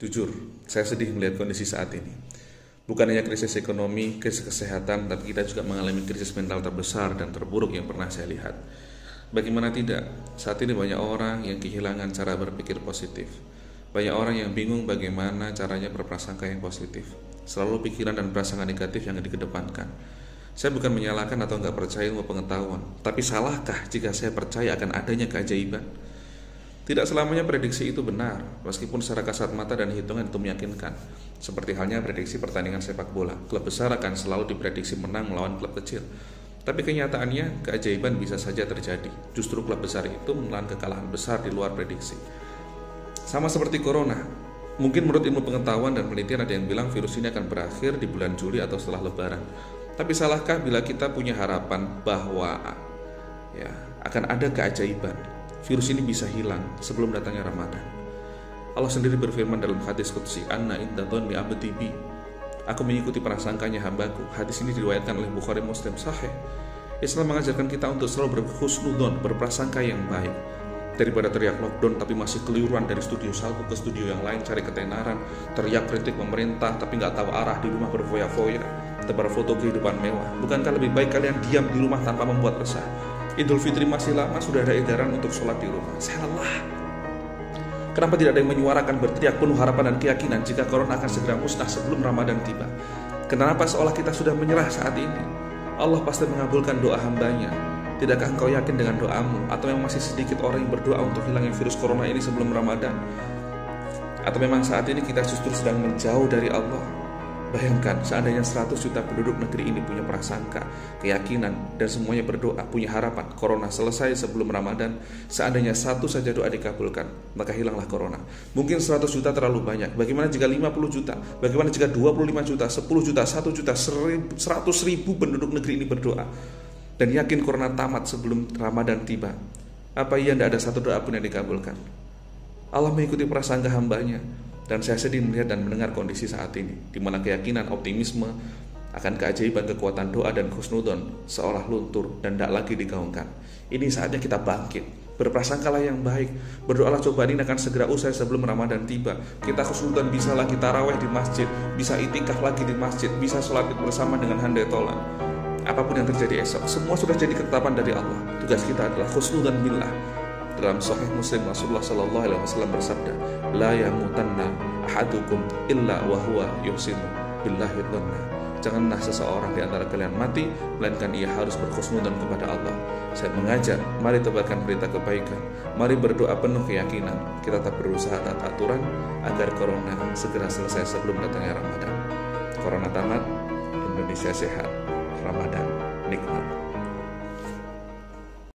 Jujur, saya sedih melihat kondisi saat ini. Bukan hanya krisis ekonomi, krisis kesehatan, tapi kita juga mengalami krisis mental terbesar dan terburuk yang pernah saya lihat. Bagaimana tidak, saat ini banyak orang yang kehilangan cara berpikir positif. Banyak orang yang bingung bagaimana caranya berprasangka yang positif. Selalu pikiran dan prasangka negatif yang dikedepankan. Saya bukan menyalahkan atau nggak percaya ilmu pengetahuan, tapi salahkah jika saya percaya akan adanya keajaiban? Tidak selamanya prediksi itu benar, meskipun secara kasat mata dan hitungan itu meyakinkan. Seperti halnya prediksi pertandingan sepak bola, klub besar akan selalu diprediksi menang melawan klub kecil. Tapi kenyataannya, keajaiban bisa saja terjadi. Justru klub besar itu menelan kekalahan besar di luar prediksi. Sama seperti corona, mungkin menurut ilmu pengetahuan dan penelitian ada yang bilang virus ini akan berakhir di bulan Juli atau setelah Lebaran. Tapi salahkah bila kita punya harapan bahwa akan ada keajaiban? Virus ini bisa hilang sebelum datangnya Ramadan. Allah sendiri berfirman dalam hadis qudsi, "Anna inda dhanni abdi bi." Aku mengikuti prasangkanya hambaku. Hadis ini diriwayatkan oleh Bukhari Muslim sahih. Islam mengajarkan kita untuk selalu berhusnudzon, berprasangka yang baik. Daripada teriak lockdown tapi masih keliruan dari studio satu ke studio yang lain cari ketenaran, teriak kritik pemerintah tapi nggak tahu arah, di rumah berfoya-foya, tebar foto kehidupan mewah. Bukankah lebih baik kalian diam di rumah tanpa membuat resah? Idul Fitri masih lama, sudah ada edaran untuk sholat di rumah. Saya lelah. Kenapa tidak ada yang menyuarakan berteriak penuh harapan dan keyakinan jika corona akan segera musnah sebelum Ramadan tiba? Kenapa seolah kita sudah menyerah saat ini? Allah pasti mengabulkan doa hambanya. Tidakkah engkau yakin dengan doamu? Atau memang masih sedikit orang yang berdoa untuk hilangnya virus corona ini sebelum Ramadan? Atau memang saat ini kita justru sedang menjauh dari Allah? Bayangkan, seandainya 100 juta penduduk negeri ini punya prasangka, keyakinan, dan semuanya berdoa, punya harapan corona selesai sebelum Ramadan. Seandainya satu saja doa dikabulkan, maka hilanglah corona. Mungkin 100 juta terlalu banyak. Bagaimana jika 50 juta? Bagaimana jika 25 juta, 10 juta, 1 juta, 100 ribu penduduk negeri ini berdoa dan yakin corona tamat sebelum Ramadan tiba? Apa iya tidak ada satu doa pun yang dikabulkan? Allah mengikuti prasangka hambanya. Dan saya sedih melihat dan mendengar kondisi saat ini, di mana keyakinan, optimisme akan keajaiban, kekuatan doa dan husnudon seolah luntur dan tidak lagi digaungkan. Ini saatnya kita bangkit, berprasangkalah yang baik, berdoalah cobaan ini akan segera usai sebelum Ramadan tiba. Kita husnudon, bisa lagi taraweh di masjid, bisa itikaf lagi di masjid, bisa sholat bersama dengan handai tolan. Apapun yang terjadi esok, semua sudah jadi ketetapan dari Allah. Tugas kita adalah husnudon billah. Dalam Sahih Muslim, Rasulullah Sallallahu Alaihi Wasallam bersabda, "La yamutanna ahadukum illa wa huwa yuhsinu billahi dhanna." Janganlah seseorang di antara kalian mati melainkan ia harus berhusnudzon kepada Allah. Saya mengajar, mari tebarkan berita kebaikan, mari berdoa penuh keyakinan. Kita tetap berusaha taat aturan agar corona segera selesai sebelum datangnya Ramadan. Corona tamat, Indonesia sehat, Ramadan nikmat.